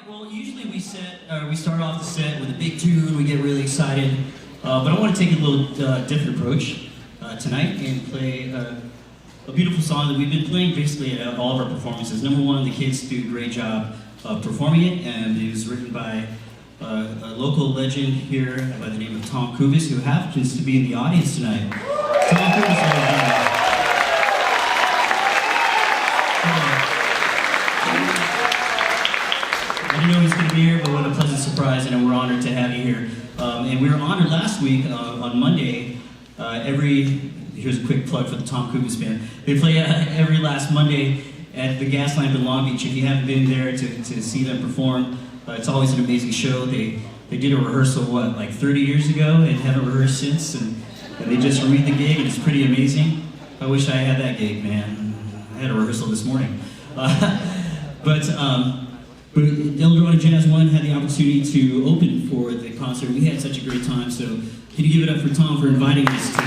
Well, usually we start off the set with a big tune, we get really excited, but I want to take a little different approach tonight and play a beautiful song that we've been playing basically at all of our performances. Number one, the kids do a great job of performing it, and it was written by a local legend here by the name of Tom Kubis, who happens to be in the audience tonight. Tom Kubis, I didn't know he was going to be here, but what a pleasant surprise, and we're honored to have you here. And we were honored last week on Monday. Here's a quick plug for the Tom Kubis Band. They play every last Monday at the Gas Lamp in Long Beach. If you haven't been there to see them perform, it's always an amazing show. They did a rehearsal, like 30 years ago, and haven't rehearsed since, and they just read the gig, and it's pretty amazing. I wish I had that gig, man. I had a rehearsal this morning. But El Dorado Jazz 1 had the opportunity to open for the concert. We had such a great time, so can you give it up for Tom for inviting us to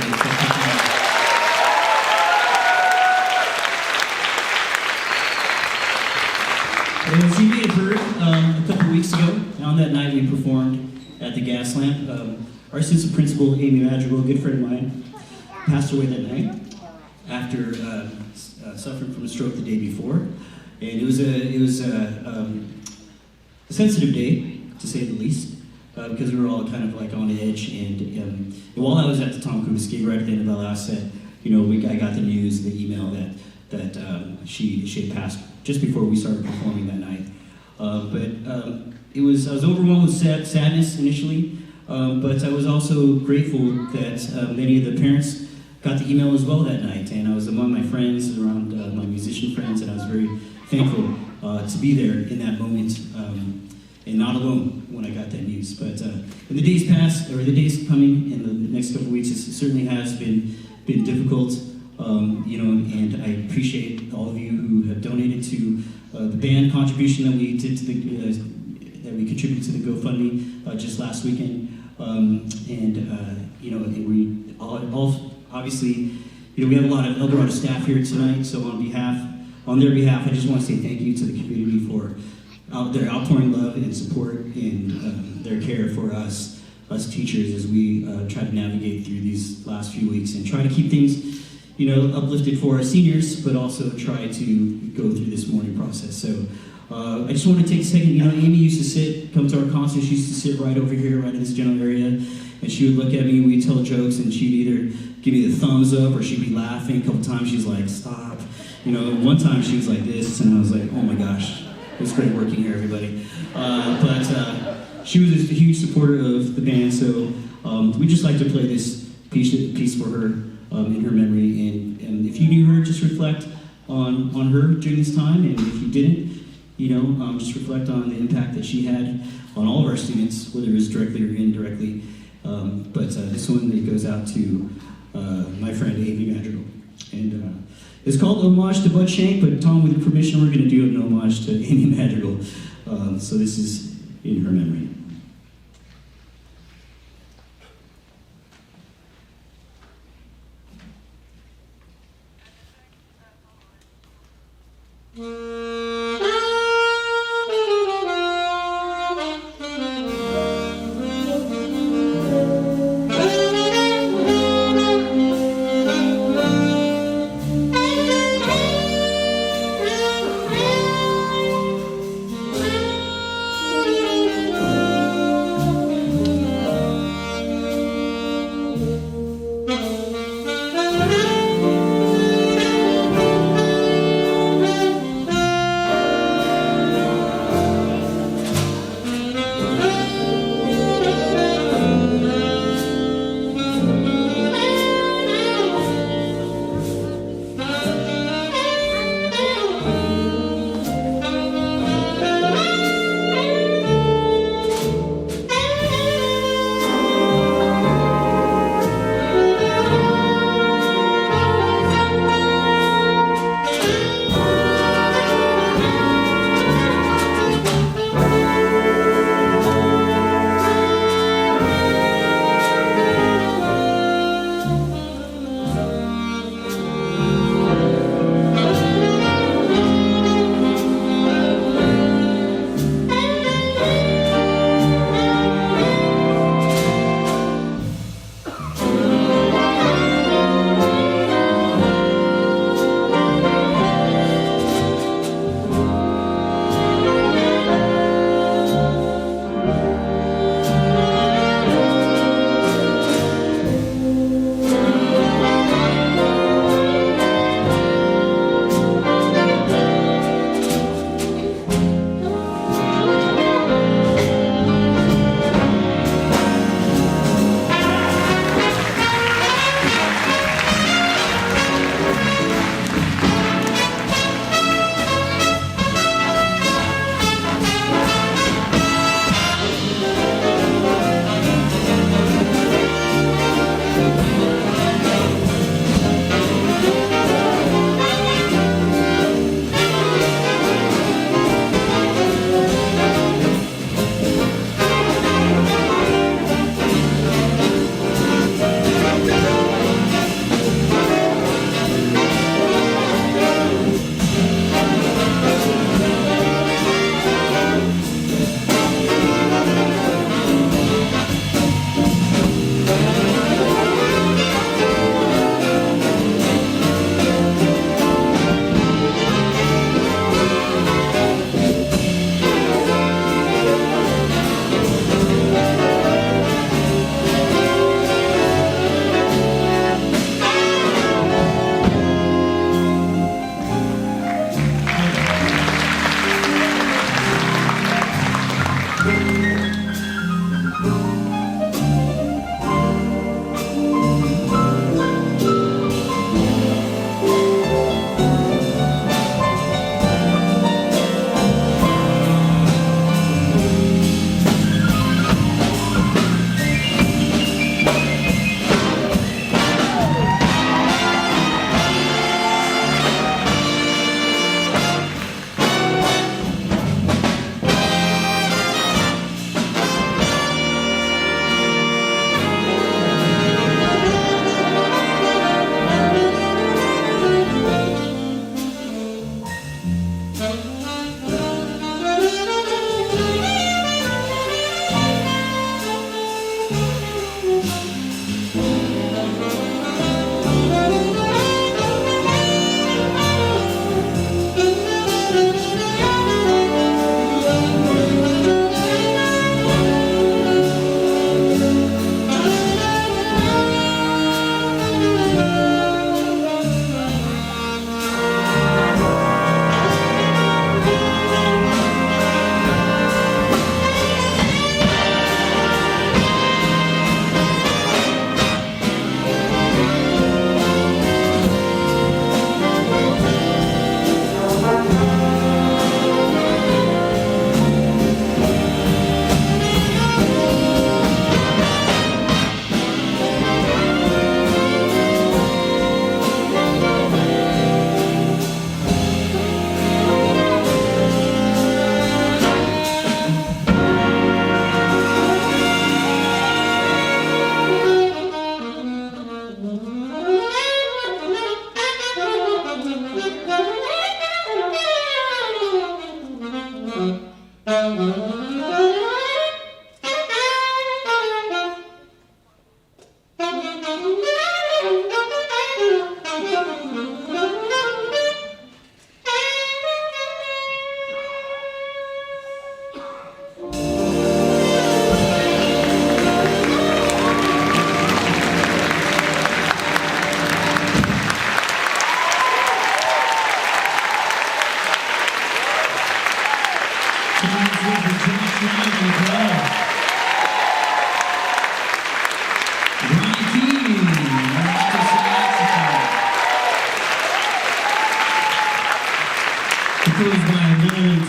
As you may have heard, a couple of weeks ago, on that night we performed at the Gas Lamp. Our assistant principal, Amy Madrigal, a good friend of mine, passed away that night after suffering from a stroke the day before. And it was a sensitive day, to say the least, because we were all kind of like on edge. And while I was at the Tom Kubis gig, right at the end of the last set, I got the news, the email that she had passed just before we started performing that night. I was overwhelmed with sadness initially, but I was also grateful that many of the parents got the email as well that night. And I was among my friends, around my musician friends, and I was very thankful to be there in that moment, and not alone when I got that news. But in the days past, or the days coming in the next couple of weeks, it certainly has been difficult, and I appreciate all of you who have donated to the band contribution that we did to that we contributed to the GoFundMe just last weekend, and we all obviously, we have a lot of El Dorado staff here tonight, so on their behalf, I just want to say thank you to the community for their outpouring love and support and their care for us teachers as we try to navigate through these last few weeks and try to keep things, uplifted for our seniors, but also try to go through this mourning process. So I just want to take a second. Amy used to come to our concerts. She used to sit right over here, right in this general area, and she would look at me, we'd tell jokes, and she'd either give me the thumbs up or she'd be laughing. A couple times she's like, stop. One time she was like this, and I was like, oh my gosh, it was great working here, everybody. But she was a huge supporter of the band, so we'd just like to play this piece for her in her memory. And if you knew her, just reflect on her during this time, and if you didn't, just reflect on the impact that she had on all of our students, whether it was directly or indirectly. But this one that goes out to my friend Amy Madrigal. And it's called Homage to Bud Shank, but Tom, with your permission, we're going to do an homage to Amy Madrigal. So this is in her memory.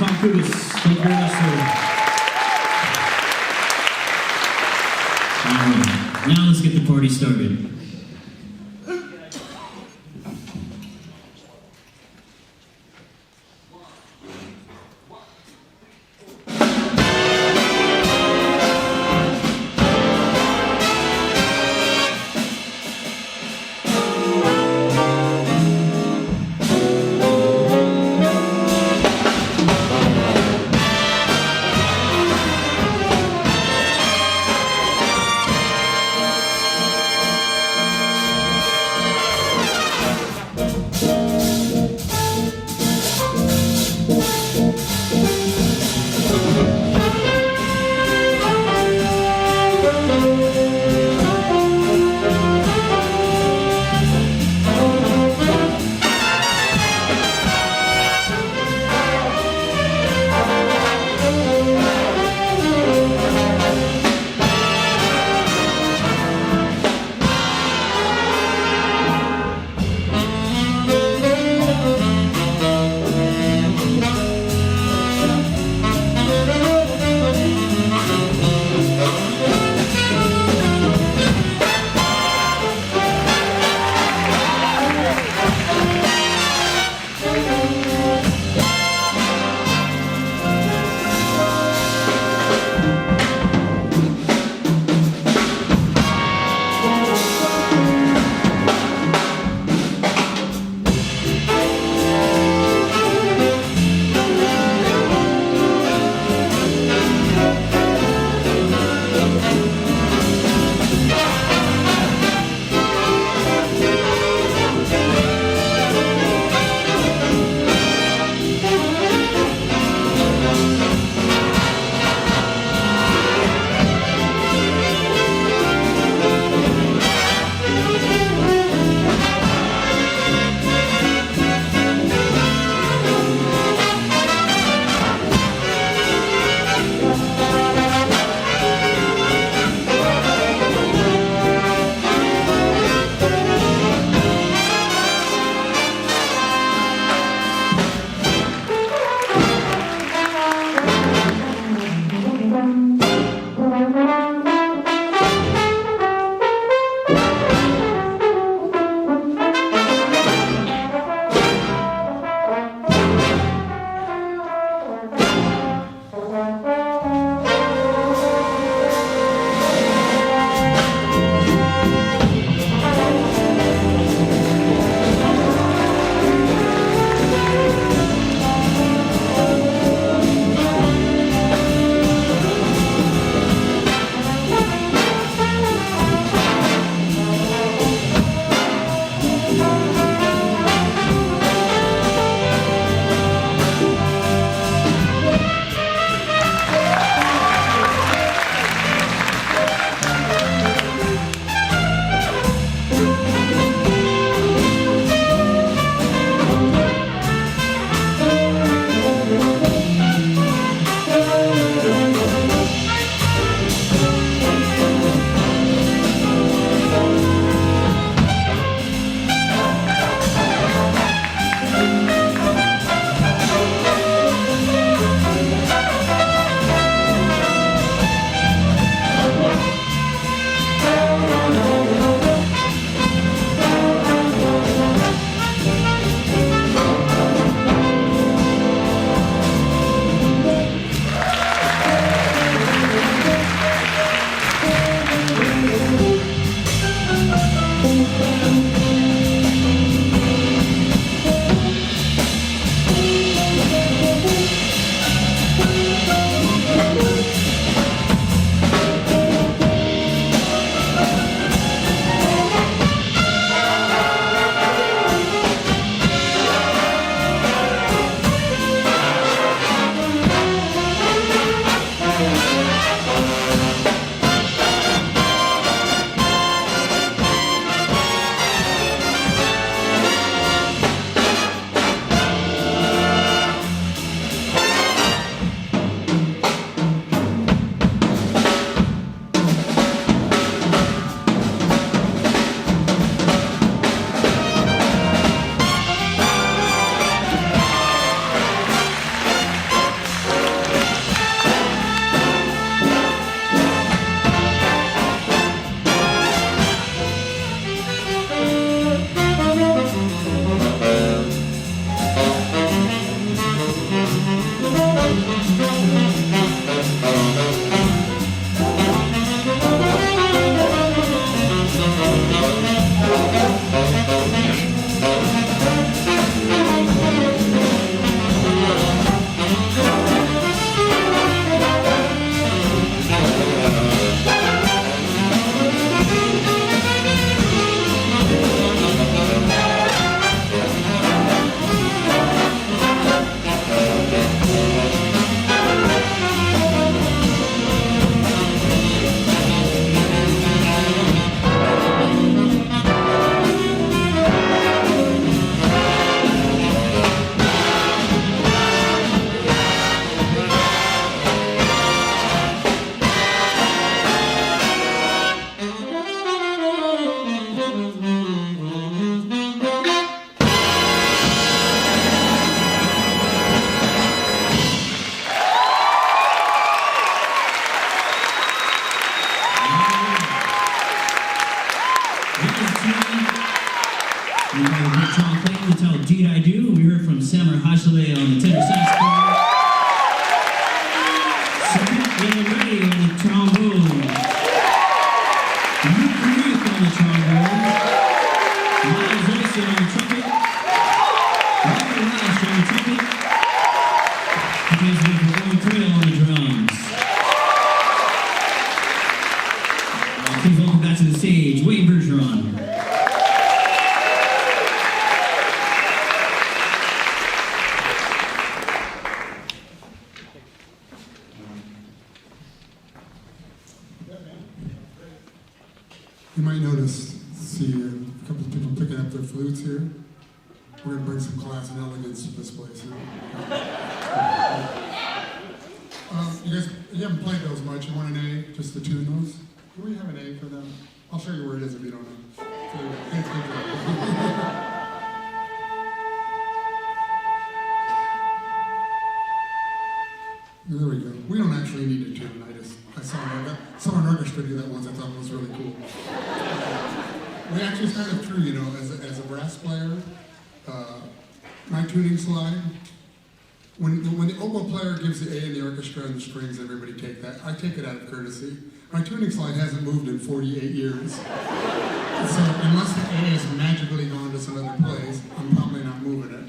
Tom Kubis, thank you very much, sir. All right, now let's get the party started. Bergeron. You might see a couple of people picking up their flutes here. We're going to bring some class and elegance to this place. You haven't played those much. You want an A just to tune those? Do we have an A for them? I'll show you where it is if you don't know. There we go. We don't actually need to tune. I saw an orchestra do that once. I thought it was really cool. We actually it's kind of true, you know, as a brass player, my tuning slide. When the oboe player gives the A in the orchestra and the strings, everybody take that. I take it out of courtesy. My tuning slide hasn't moved in 48 years. So unless the A has magically gone to some other place, I'm probably not moving it.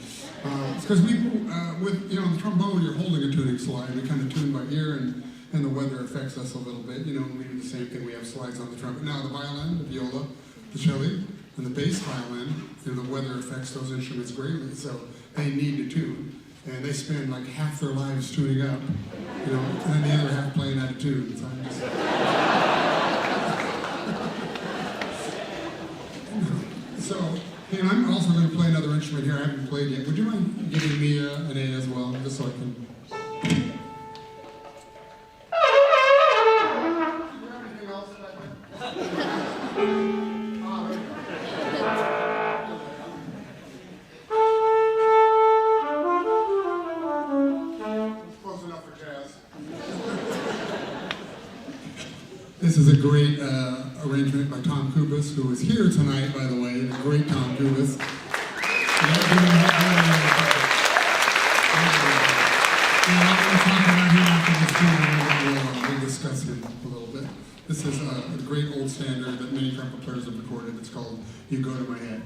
It's because with the trombone, you're holding a tuning slide. We kind of tune by ear, and the weather affects us a little bit. You know, we do the same thing. We have slides on the trumpet. Now the violin, the viola, the cello, and the bass violin, the weather affects those instruments greatly. So they need to tune. And they spend like half their lives tuning up, and then the other half playing out of tune. So, I'm also going to play another instrument here I haven't played yet. Would you mind giving me an A as well, just so I can... This is a great arrangement by Tom Kubis, who is here tonight, by the way, the great Tom Kubis. We'll discuss him a little bit. This is a great old standard that many trumpet players have recorded. It's called You Go to My Head.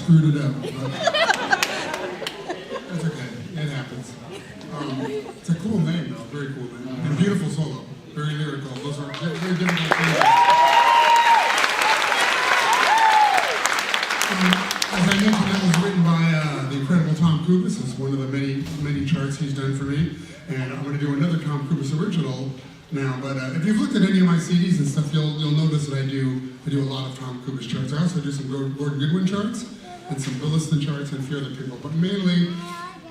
screwed it up. But that's okay. It happens. It's a cool name, though. Very cool name. And beautiful solo. Very lyrical. Those are very difficult things. As I mentioned, that was written by the incredible Tom Kubis. It's one of the many charts he's done for me. And I'm going to do another Tom Kubis original now. But if you've looked at any of my CDs and stuff, you'll notice that I do a lot of Tom Kubis charts. I also do some Gordon Goodwin charts and some PYLUSD charts and a few other people, but mainly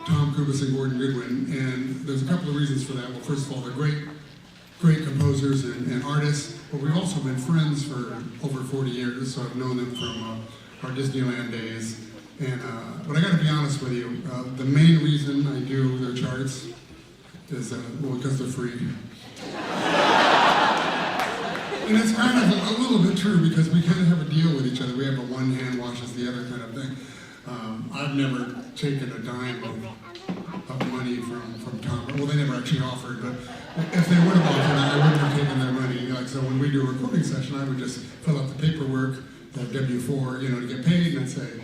Tom Kubis and Gordon Goodwin. And there's a couple of reasons for that. Well, first of all, they're great composers and artists, but we've also been friends for over 40 years, so I've known them from our Disneyland days. And but I got to be honest with you, the main reason I do their charts is because they're free. And it's kind of a little bit true because we kind of have a deal with each other. We have a one hand washes the other kind of thing. I've never taken a dime of money from Tom. Well, they never actually offered, but if they would have offered, I wouldn't have taken their money. Like, so when we do a recording session, I would just fill out the paperwork, that W-4, to get paid, and I'd say,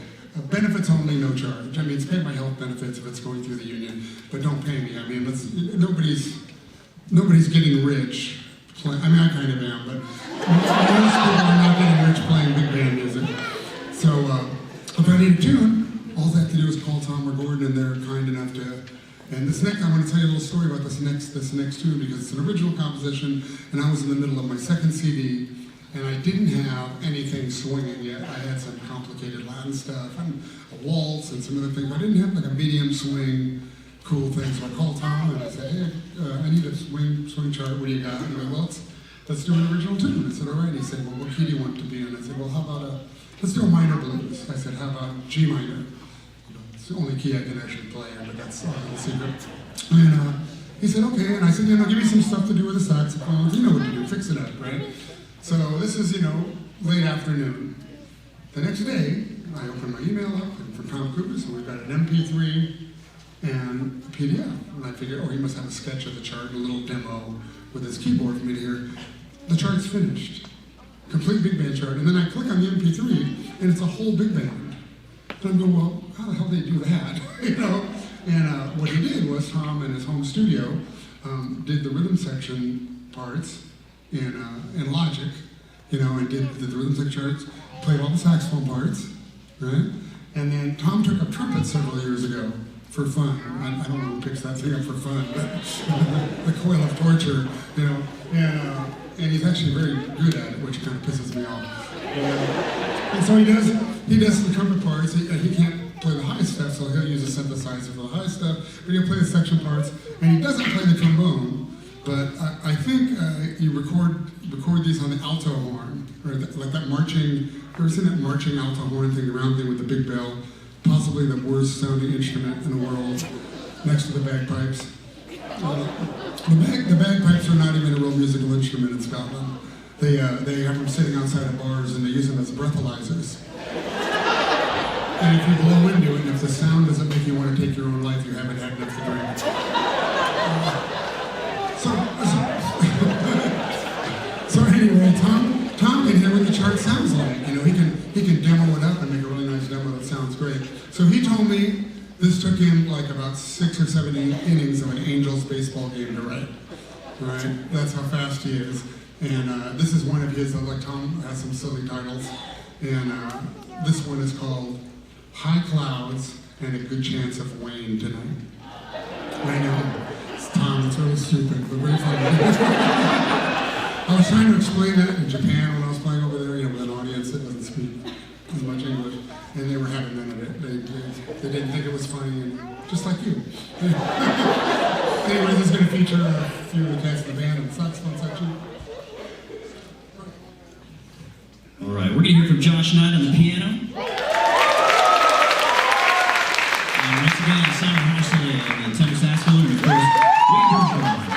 benefits only, no charge. I mean, it's pay my health benefits if it's going through the union, but don't pay me. I mean, nobody's getting rich. I mean, I kind of am, but most people are not getting rich playing big band music. So if I need a tune, all I have to do is call Tom or Gordon, and they're kind enough to. And this next, I want to tell you a little story about this next tune because it's an original composition, and I was in the middle of my second CD, and I didn't have anything swinging yet. I had some complicated Latin stuff and a waltz and some other things. I didn't have like a medium swing, cool thing. So I called Tom and I said, hey, I need a swing chart. What do you got? And he went, well, let's do an original tune. I said, all right. He said, well, what key do you want it to be in? I said, well, how about let's do a minor blues. I said, how about G minor? It's the only key I can actually play in, but that's a little secret. And he said, okay. And I said, give me some stuff to do with the saxophones. You know what to do. Fix it up, right? So this is, late afternoon. The next day, I open my email up from Tom Kubis, and we've got an MP3 and a PDF. And I figured, he must have a sketch of the chart, a little demo with his keyboard for me to hear. The chart's finished. Complete big band chart. And then I click on the MP3, and it's a whole big band. And I'm going, well, how the hell did they do that? And what he did was Tom in his home studio did the rhythm section parts in Logic, and did the rhythm section charts, played all the saxophone parts, right? And then Tom took up trumpet several years ago for fun. I don't know who picks that thing up for fun, but the coil of torture, and he's actually very good at it, which kind of pisses me off. And so he does the trumpet parts. He can't play the high stuff, so he'll use a synthesizer for the high stuff, but he'll play the section parts, and he doesn't play the trombone. But I think you record these on the alto horn, or like that marching. You ever seen that marching alto horn thing, the round thing with the big bell? Possibly the worst sounding instrument in the world, next to the bagpipes. The bagpipes are not even a real musical instrument in Scotland. They have them sitting outside of bars, and they use them as breathalyzers. And if you blow into it, and if the sound doesn't make you want to take your own life, you haven't had enough to drink. So anyway, Tom can hear what the chart sounds like. He can demo it up and make a really nice demo that sounds great. So he told me this took him like about 6 or 7 innings of an Angels baseball game to write. Right? That's how fast he is. And this is one of his. Like Tom has some silly titles, and this one is called "High Clouds and a Good Chance of Rain Tonight." I know. Tom, it's really stupid, but very funny. I was trying to explain that in Japan when I was playing over there, with an audience that doesn't speak as much English, and they were having none of it. They didn't think it was funny, and just like you. Anyway, this is going to feature a few of the cats in the band and saxophone section. All right, we're going to hear from Josh Knight on the piano. And once again, Simon Hashley on the tenor saxophone, and of course, Bergeron.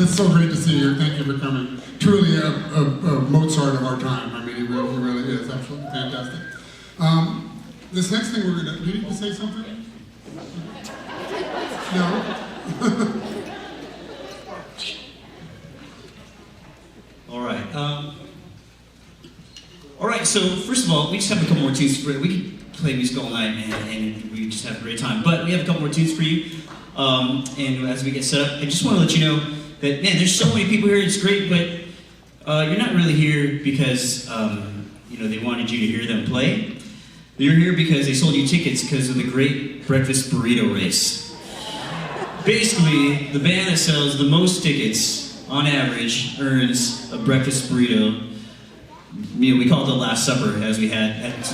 It's so great to see you. Thank you for coming. Truly a Mozart of our time. I mean, he really is absolutely fantastic. This next thing we're going to... Do you need to say something? No? All right, so first of all, we just have a couple more tunes. We could play music all night, and we just have a great time. But we have a couple more tunes for you. And as we get set up, I just want to let you know that, man, there's so many people here, it's great, but you're not really here because, they wanted you to hear them play. You're here because they sold you tickets because of the great breakfast burrito race. Basically, the band that sells the most tickets, on average, earns a breakfast burrito. We call it the Last Supper, as we had, as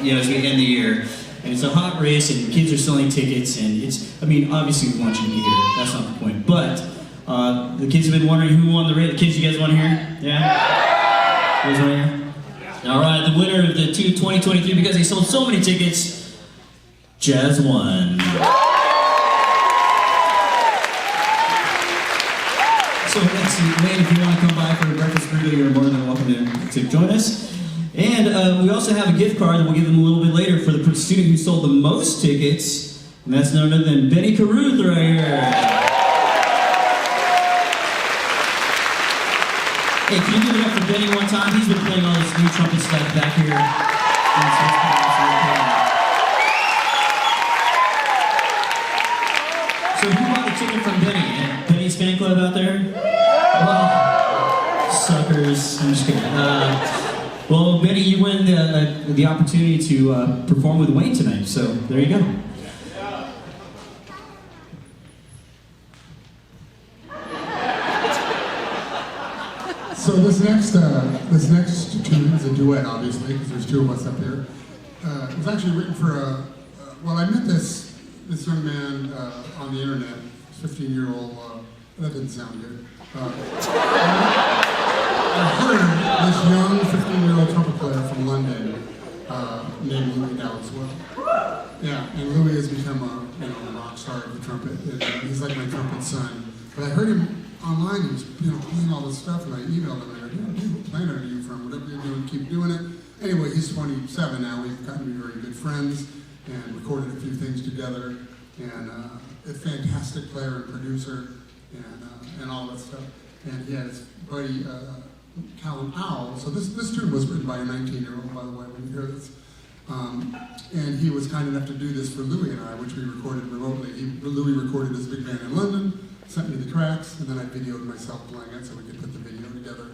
we end the year. And it's a hot race, and kids are selling tickets, and obviously we want you to be here. That's not the point. But the kids have been wondering who won the race. The kids, you guys want to hear? Yeah? You guys want to hear? All right, the winner of the 2023, because they sold so many tickets, Jazz won. So let's see, Wayne, if you want to come by for a breakfast burrito, you're more than welcome to join us. And we also have a gift card that we'll give them a little bit later for the student who sold the most tickets, and that's none other than Benny Caruth right here. Hey, can you give it up for Benny one time? He's been playing all this new trumpet stuff back here. So who bought a ticket from Benny? Benny's fan club out there? Well, suckers. I'm just kidding. Well, Benny, you win the opportunity to perform with Wayne tonight, so there you go. So this next tune is a duet, obviously, because there's two of us up here. It was actually written for well, I met this young man on the internet, 15-year-old. That didn't sound good. I heard this young 15-year-old trumpet player from London named Louis now as well. Yeah, and Louis has become a rock star of the trumpet. And, he's like my trumpet son. But I heard him online. He was playing all this stuff, and I emailed him. And I go, what planet are you from? Whatever you're doing, keep doing it. Anyway, he's 27 now. We've gotten to be very good friends and recorded a few things together. And a fantastic player and producer and all that stuff. And he had his buddy Callum. So this tune was written by a 19-year-old, by the way, when you hear this. And he was kind enough to do this for Louis and I, which we recorded remotely. Louis recorded his big band in London, sent me the tracks, and then I videoed myself playing it so we could put the video together.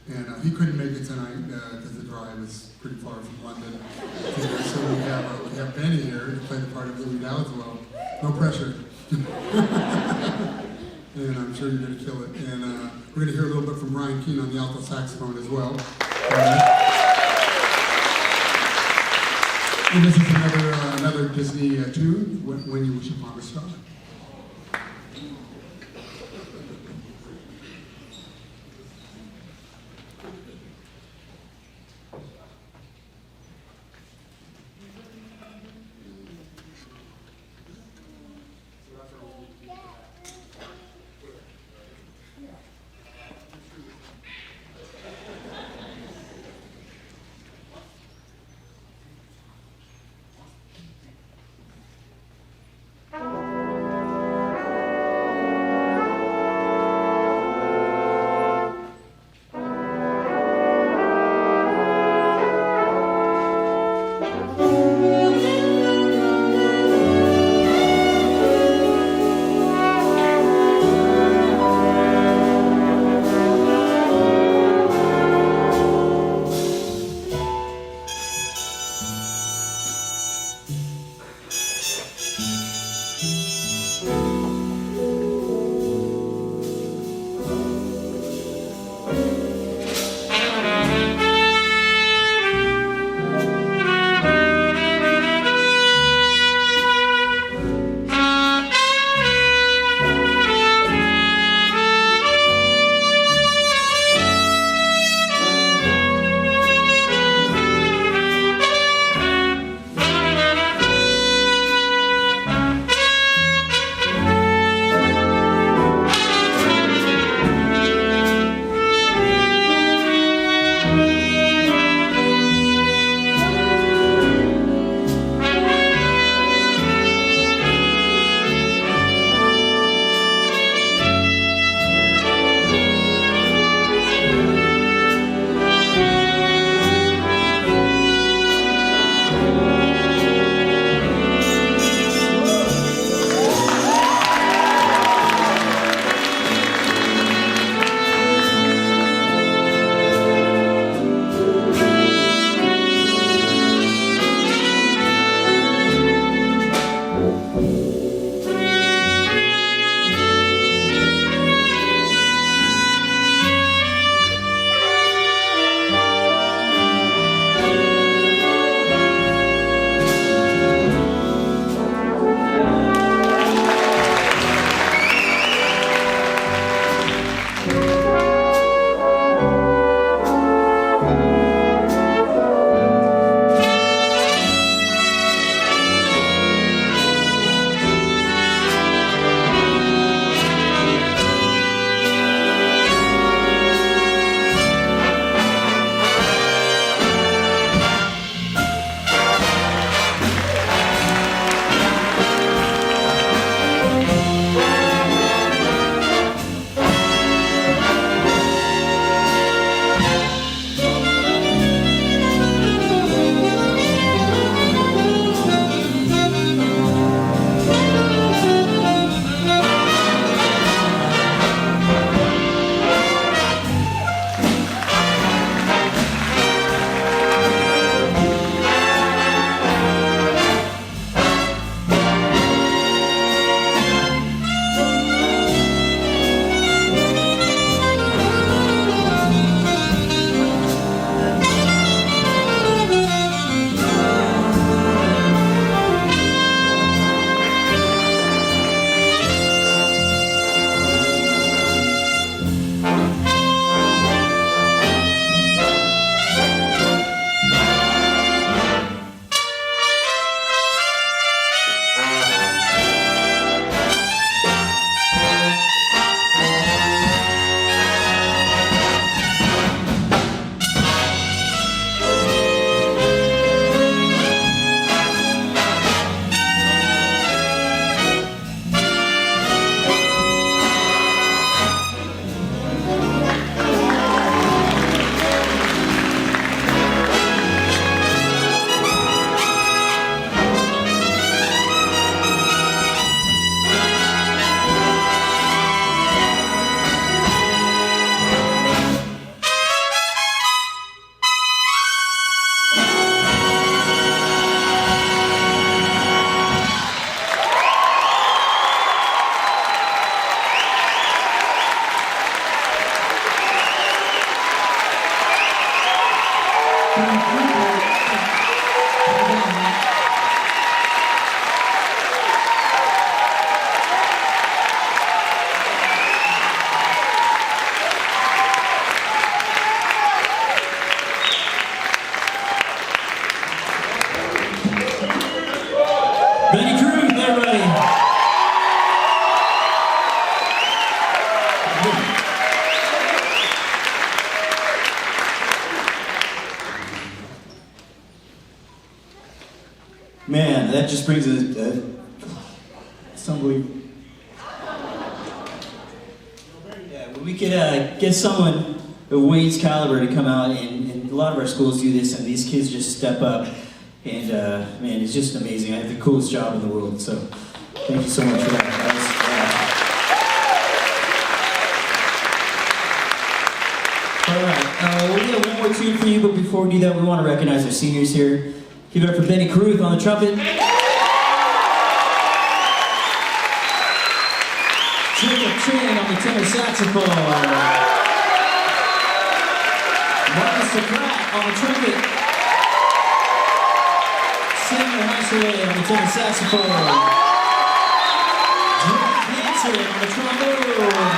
And he couldn't make it tonight because the drive is pretty far from London. So we have Benny here to play the part of Louis now as well. No pressure. And I'm sure you're going to kill it. And we're going to hear a little bit from Brian Keane on the alto saxophone as well. And this is another Disney tune, When You Wish Upon a Star. Man, that just brings it's unbelievable. Yeah, when we could get someone of Wayne's caliber to come out, and a lot of our schools do this, and these kids just step up, and man, it's just amazing. I have the coolest job in the world, so thank you so much for that. All right, we'll get one more tune for you, but before we do that, we want to recognize our seniors here. Give it up for Benny Caruth on the trumpet. Jacob Tran on the tenor saxophone. Marcus Pratt on the trumpet. Samuel Heisseley on the tenor saxophone. Drew Hanson on the trombone.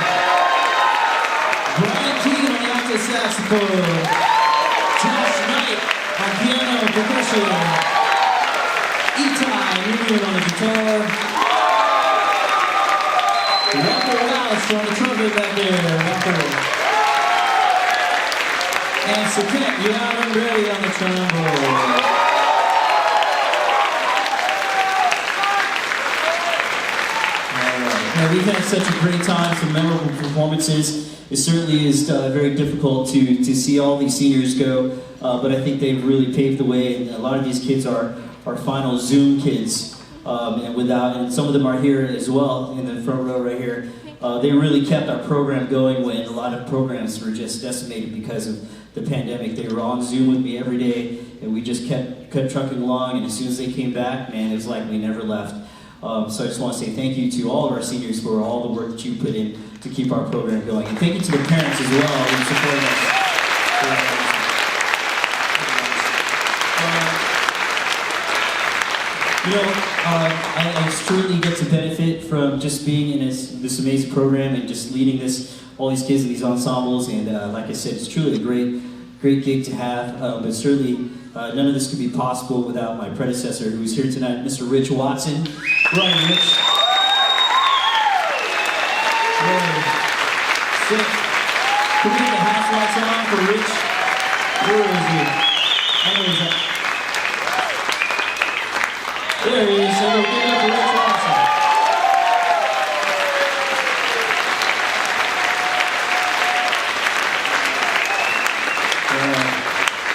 Brian Keegan on the alto saxophone. Josh Knight on piano and percussion. Itai Newman on the guitar. Rocco Wallace on the trumpet back there. Rocco. And Saket Yadam Reddy on the trombone. Alright. Now, we've had such a great time, some memorable performances. It certainly is very difficult to see all these seniors go. But I think they've really paved the way, and a lot of these kids are final Zoom kids, and some of them are here as well in the front row right here. They really kept our program going when a lot of programs were just decimated because of the pandemic. They were on Zoom with me every day, and we just kept trucking along, and as soon as they came back, man, it was like we never left. So I just want to say thank you to all of our seniors for all the work that you put in to keep our program going. And thank you to the parents as well who supported us. I truly get to benefit from just being in this amazing program and just leading all these kids in these ensembles. And like I said, it's truly a great gig to have. But certainly none of this could be possible without my predecessor who's here tonight, Mr. Rich Watson. Right, Rich. So, can we get the house lights on for Rich? Where is he? Where is that? There he is. So we'll give it up for Rich Watson.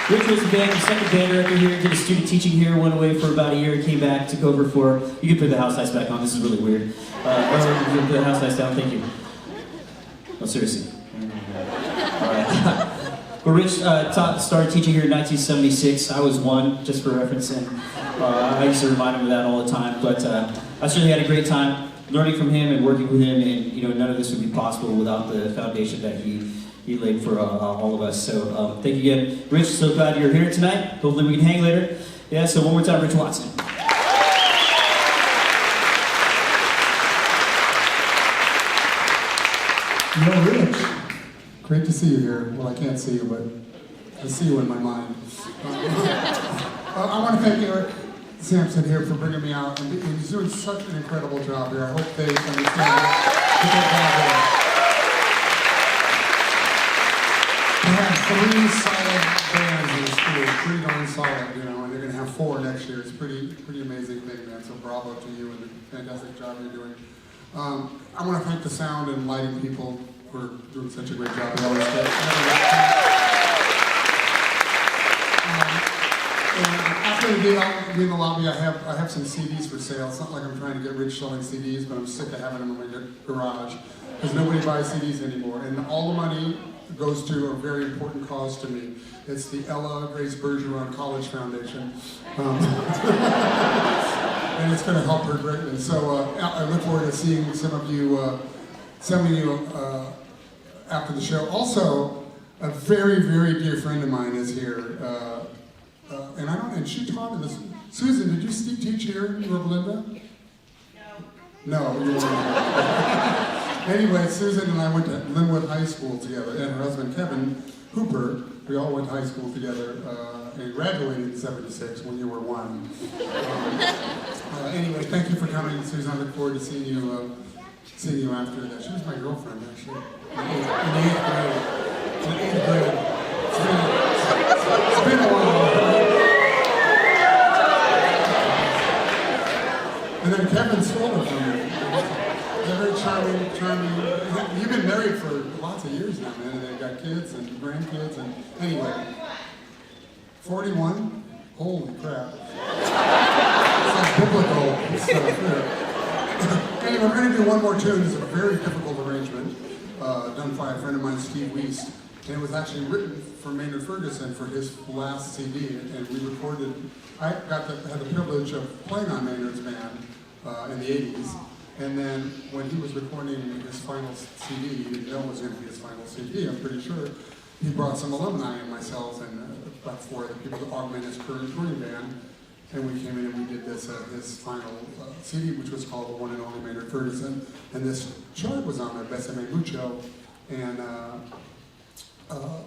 Rich was the second band director here, did a student teaching here, went away for about a year, came back, took over for, you can put the house lights back on, this is really weird. Put the house lights down, thank you. No, seriously. Alright. But Rich started teaching here in 1976. I was one, just for reference, and I used to remind him of that all the time. But I certainly had a great time learning from him and working with him, and none of this would be possible without the foundation that he laid for all of us. So thank you again, Rich. So glad you're here tonight. Hopefully we can hang later. Yeah. So one more time, Rich Watson. Rich, great to see you here. Well, I can't see you, but I see you in my mind. I want to thank Eric Sampson here for bringing me out, and he's doing such an incredible job here. I hope they understand that. We have 3 solid bands in the school, pretty darn solid, and they're going to have 4 next year. It's pretty amazing thing, man. So bravo to you and the fantastic job you're doing. I want to thank the sound and lighting people for doing such a great job. And after the gig, I'll be in the lobby. I have some CDs for sale. It's not like I'm trying to get rich selling CDs, but I'm sick of having them in my garage because nobody buys CDs anymore. And all the money goes to a very important cause to me. It's the Ella Grace Bergeron College Foundation. And it's going to help her greatly. So I look forward to seeing some of you after the show. Also, a very, very dear friend of mine is here. and she taught this. Susan, did you teach here in Rosalinda? No, you weren't. Anyway, Susan and I went to Linwood High School together, and her husband Kevin Hooper. We all went to high school together and graduated in '76 when you were 1. Anyway, thank you for coming, Susan. I look forward to seeing you after that. She was my girlfriend, actually, in 8th grade. In 8th grade. It's been a while. And then Kevin stole it from me. He's a very charming. You've been married for lots of years now, man. And they've got kids and grandkids. And anyway, 41? Holy crap. It's like biblical stuff here. Anyway, we're going to do one more tune. It's a very difficult arrangement done by a friend of mine, Steve Wiest. And it was actually written for Maynard Ferguson for his last CD. And we recorded, I had the privilege of playing on Maynard's band in the 80s. And then when he was recording his final CD, he didn't know it was going to be his final CD, I'm pretty sure. He brought some alumni and myself and about 4 other people to augment his current touring band. And we came in and we did this, his final CD, which was called The One and Only Maynard Ferguson. And this chart was on there, Besame Mucho. And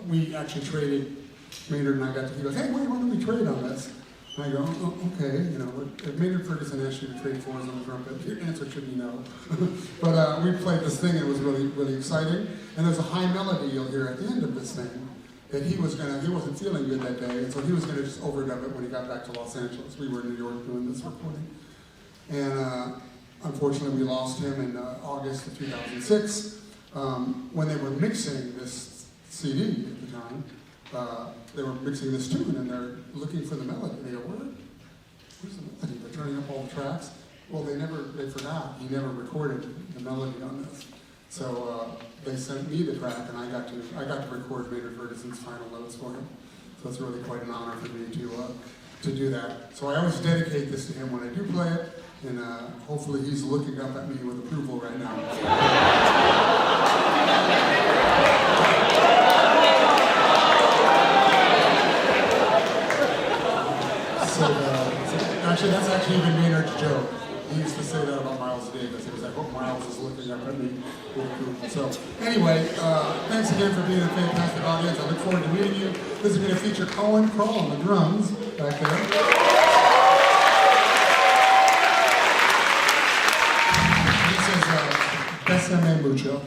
we actually traded, Maynard and I got to, he goes, hey, why don't we trade on this? And I go, oh, okay, you know, if Maynard Ferguson asked you to trade for us on the trumpet, your answer should be no. But we played this thing and it was really, really exciting. And there's a high melody you'll hear at the end of this thing that he wasn't feeling good that day, and so he was gonna just overdub it when he got back to Los Angeles. We were in New York doing this recording. And unfortunately we lost him in August of 2006. When they were mixing this CD at the time, they were mixing this tune and they're looking for the melody. They go, where's the melody? They're turning up all the tracks. Well, they forgot. He never recorded the melody on this. So they sent me the track and I got to record Maynard Ferguson's final notes for him. So it's really quite an honor for me to do that. So I always dedicate this to him when I do play it, and hopefully he's looking up at me with approval right now. Actually, that's actually even Maynard's joke. He used to say that about Miles Davis. He was like, oh, Miles is looking up at me. So anyway, thanks again for being a fantastic audience. I look forward to meeting you. This is going to feature Colin Kroll on the drums back there. This is Besame Mucho.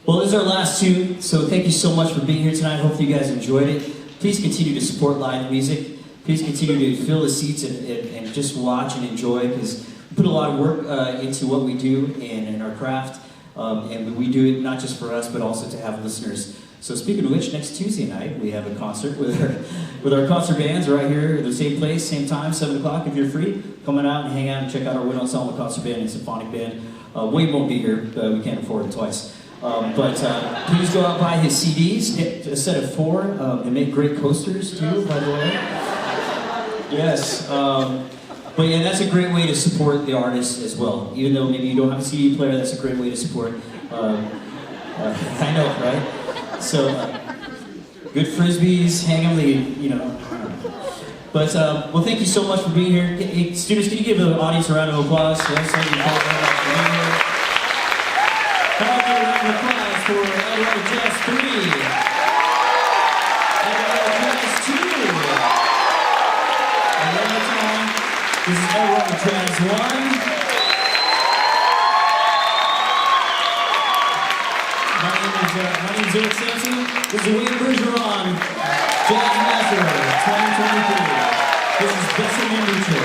Well, this is our last tune, so thank you so much for being here tonight. Hopefully you guys enjoyed it. Please continue to support live music. Please continue to fill the seats and just watch and enjoy, because we put a lot of work into what we do and in our craft. And we do it not just for us, but also to have listeners. So speaking of which, next Tuesday night, we have a concert with our concert bands right here at the same place, same time, 7 o'clock. If you're free, come on out and hang out and check out our Wind Ensemble concert band and symphonic band. Wade won't be here, we can't afford it twice. But please go out and buy his CDs, get a set of 4. They make great coasters too, by the way. Yes. But yeah, that's a great way to support the artist as well. Even though maybe you don't have a CD player, that's a great way to support. I know, right? So, good frisbees, hang them, you know. But, well, thank you so much for being here. Hey, students, can you give the audience a round of applause? Yes, thank you very much for being here. How about a round of applause for Eldorado Jazz 3? Eldorado Jazz 2. And one more time, this is Eldorado Jazz 1. My name is Eric Sampson. This is Wade Bergeron, Jazz Master 2023. This is Besame Mucho.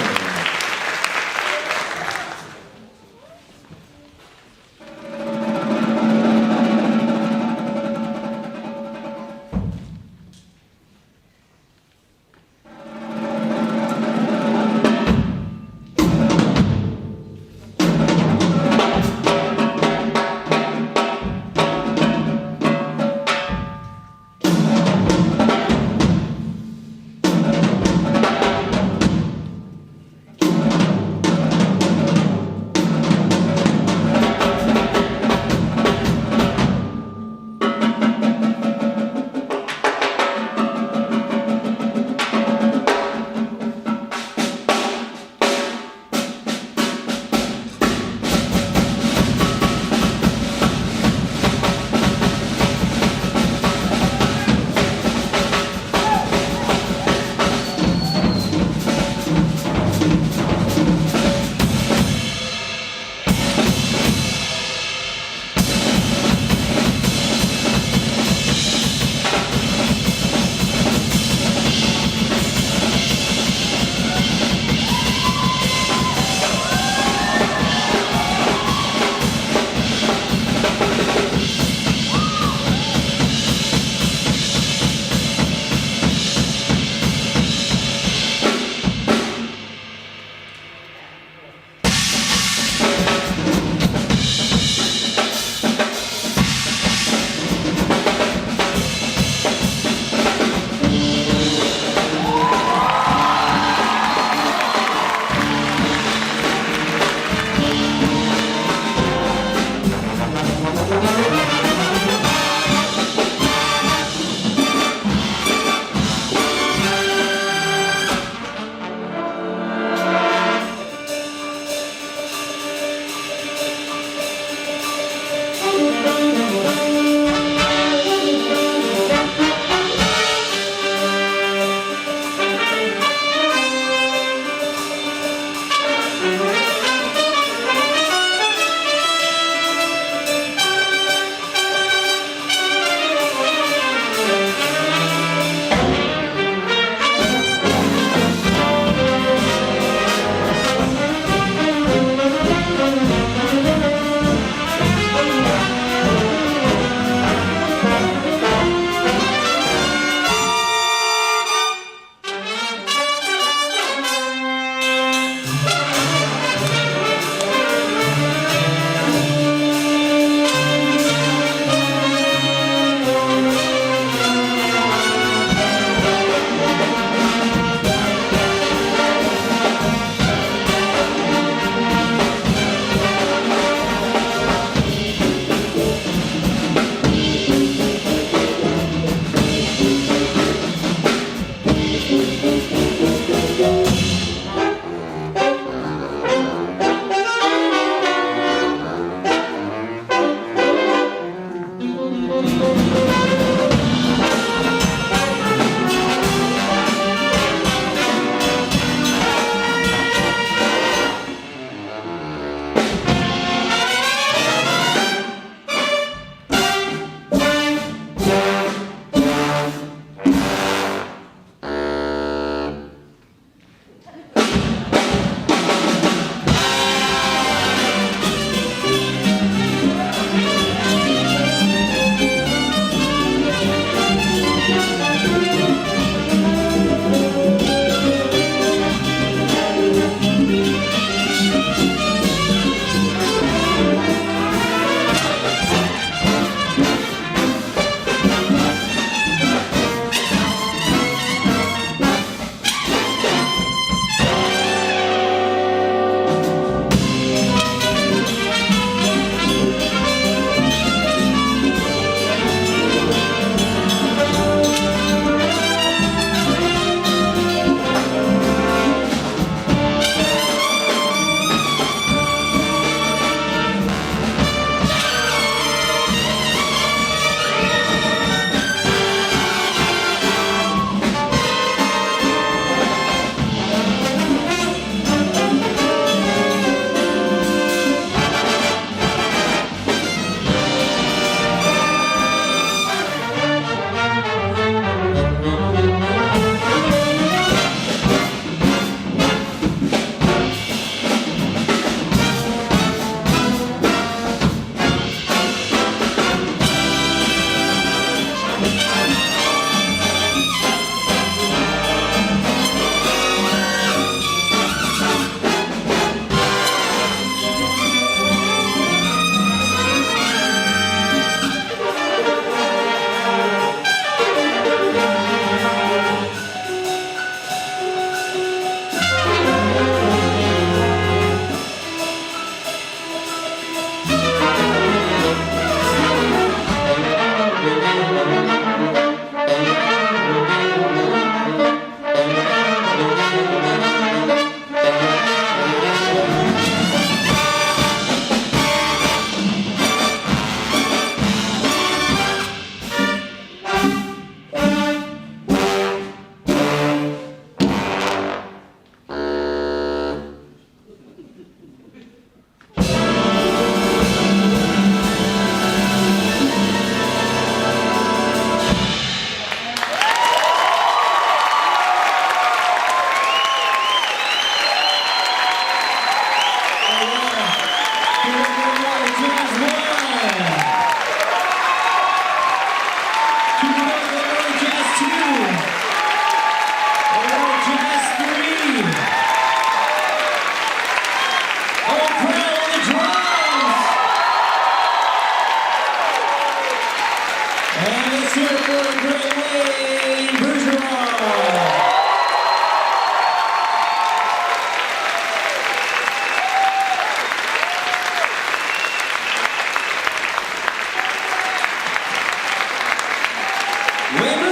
Winner